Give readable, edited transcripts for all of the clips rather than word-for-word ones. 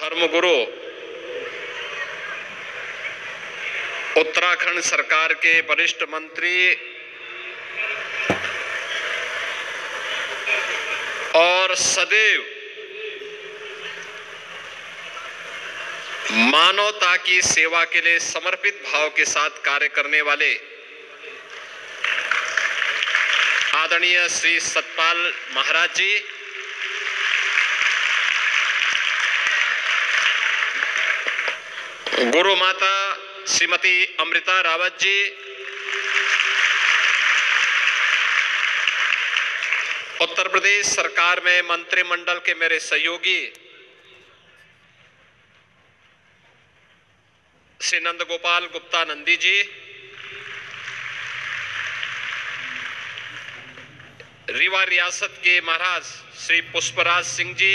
धर्मगुरु उत्तराखंड सरकार के वरिष्ठ मंत्री और सदैव मानवता की सेवा के लिए समर्पित भाव के साथ कार्य करने वाले आदरणीय श्री सतपाल महाराज जी, गुरु माता श्रीमती अमृता रावत जी, उत्तर प्रदेश सरकार में मंत्रिमंडल के मेरे सहयोगी श्री नंदगोपाल गुप्ता नंदी जी, रीवा रियासत के महाराज श्री पुष्पराज सिंह जी,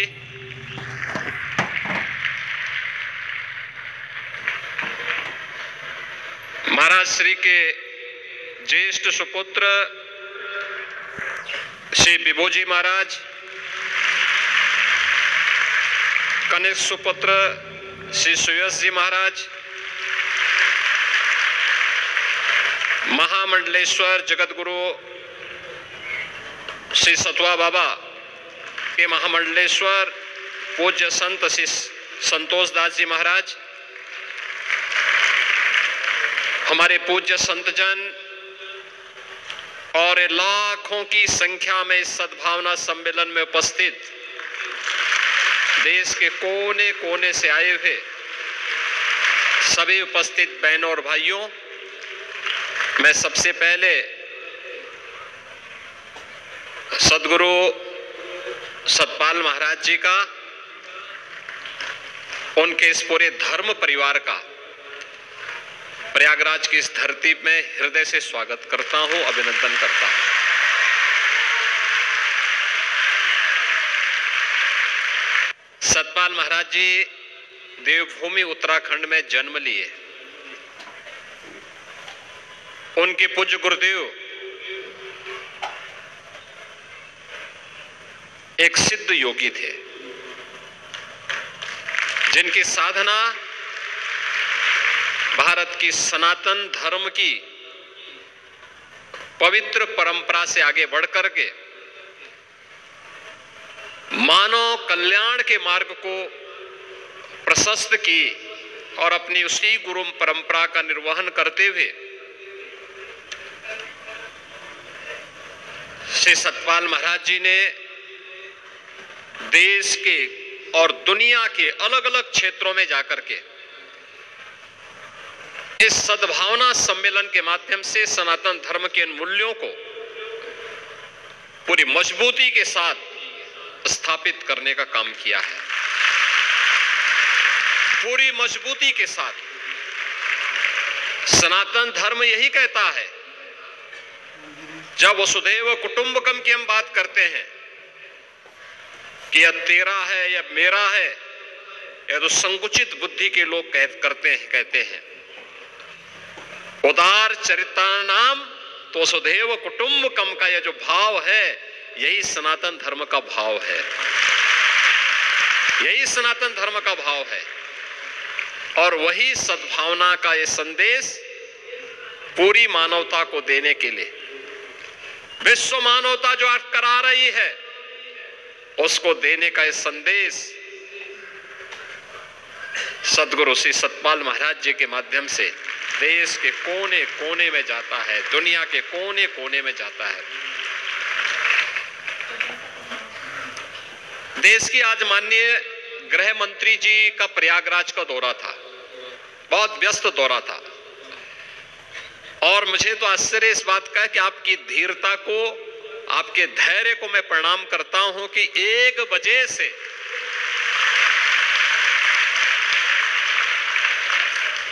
महाराज श्री के ज्येष्ठ सुपुत्र श्री विभोजी महाराज, कनिष्ठ सुपुत्र श्री सुयश जी महाराज, महामंडलेश्वर जगतगुरु श्री सतवा बाबा के महामंडलेश्वर पूज्य संत श्री संतोष दास जी महाराज, हमारे पूज्य संतजन और लाखों की संख्या में इस सद्भावना सम्मेलन में उपस्थित देश के कोने कोने से आए हुए सभी उपस्थित बहनों और भाइयों, मैं सबसे पहले सद्गुरु सतपाल महाराज जी का, उनके इस पूरे धर्म परिवार का प्रयागराज की इस धरती में हृदय से स्वागत करता हूं, अभिनंदन करता हूं। सतपाल महाराज जी देवभूमि उत्तराखंड में जन्म लिए। उनके पूज्य गुरुदेव एक सिद्ध योगी थे, जिनकी साधना भारत की सनातन धर्म की पवित्र परंपरा से आगे बढ़कर के मानव कल्याण के मार्ग को प्रशस्त की और अपनी उसी गुरु परंपरा का निर्वहन करते हुए श्री सतपाल महाराज जी ने देश के और दुनिया के अलग अलग क्षेत्रों में जाकर के इस सद्भावना सम्मेलन के माध्यम से सनातन धर्म के मूल्यों को पूरी मजबूती के साथ स्थापित करने का काम किया है। पूरी मजबूती के साथ सनातन धर्म यही कहता है, जब वसुधैव कुटुंबकम की हम बात करते हैं कि यह तेरा है या मेरा है, यह तो संकुचित बुद्धि के लोग कहते हैं। उदार चरितानाम तो वसुधैव कुटुंबकम का यह जो भाव है, यही सनातन धर्म का भाव है, यही सनातन धर्म का भाव है। और वही सद्भावना का यह संदेश पूरी मानवता को देने के लिए विश्व मानवता जो आज करा रही है, उसको देने का यह संदेश सद्गुरु श्री सतपाल महाराज जी के माध्यम से देश के कोने कोने में जाता है, दुनिया के कोने कोने में जाता है। देश की आज माननीय गृह मंत्री जी का प्रयागराज का दौरा था, बहुत व्यस्त दौरा था, और मुझे तो आश्चर्य इस बात का है कि आपकी धीरता को, आपके धैर्य को मैं प्रणाम करता हूं कि 1 बजे से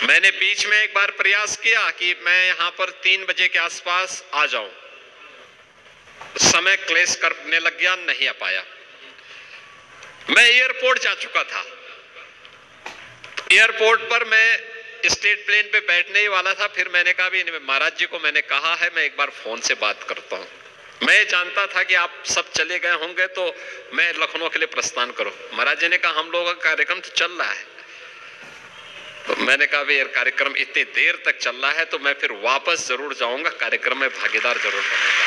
मैंने बीच में एक बार प्रयास किया कि मैं यहां पर 3 बजे के आसपास आ जाऊं, समय क्लेश करने लग गया, नहीं आ पाया। मैं एयरपोर्ट जा चुका था, एयरपोर्ट पर मैं स्टेट प्लेन पे बैठने ही वाला था, फिर मैंने कहा भी महाराज जी को मैंने कहा है मैं एक बार फोन से बात करता हूं। मैं जानता था कि आप सब चले गए होंगे तो मैं लखनऊ के लिए प्रस्थान करूं। महाराज जी ने कहा हम लोगों का कार्यक्रम तो चल रहा है। तो मैंने कहा भाई कार्यक्रम इतनी देर तक चल रहा है तो मैं फिर वापस जरूर जाऊंगा, कार्यक्रम में भागीदार जरूर बनूंगा।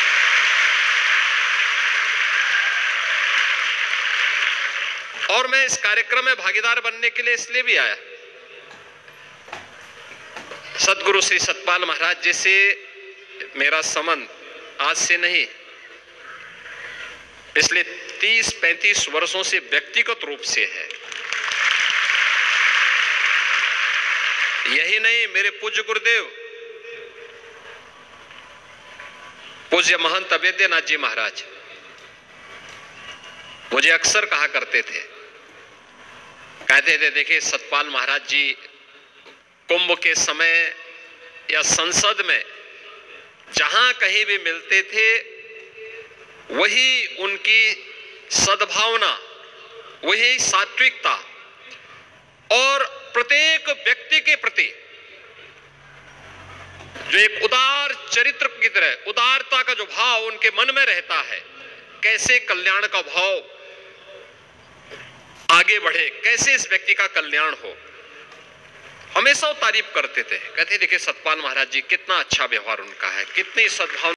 और मैं इस कार्यक्रम में भागीदार बनने के लिए इसलिए भी आया, सदगुरु श्री सतपाल महाराज जी से मेरा संबंध आज से नहीं, पिछले 30-35 वर्षों से व्यक्तिगत रूप से है। यही नहीं, मेरे पूज्य गुरुदेव पूज्य महंत अवेद्यनाथ जी महाराज मुझे अक्सर कहा करते थे, कहते थे देखिए सतपाल महाराज जी कुंभ के समय या संसद में जहां कहीं भी मिलते थे वही उनकी सद्भावना, वही सात्विकता और प्रत्येक व्यक्ति के प्रति जो एक उदार चरित्र की तरह उदारता का जो भाव उनके मन में रहता है, कैसे कल्याण का भाव आगे बढ़े, कैसे इस व्यक्ति का कल्याण हो, हमेशा वो तारीफ करते थे। कहते देखिए सतपाल महाराज जी कितना अच्छा व्यवहार उनका है, कितनी सद्भावना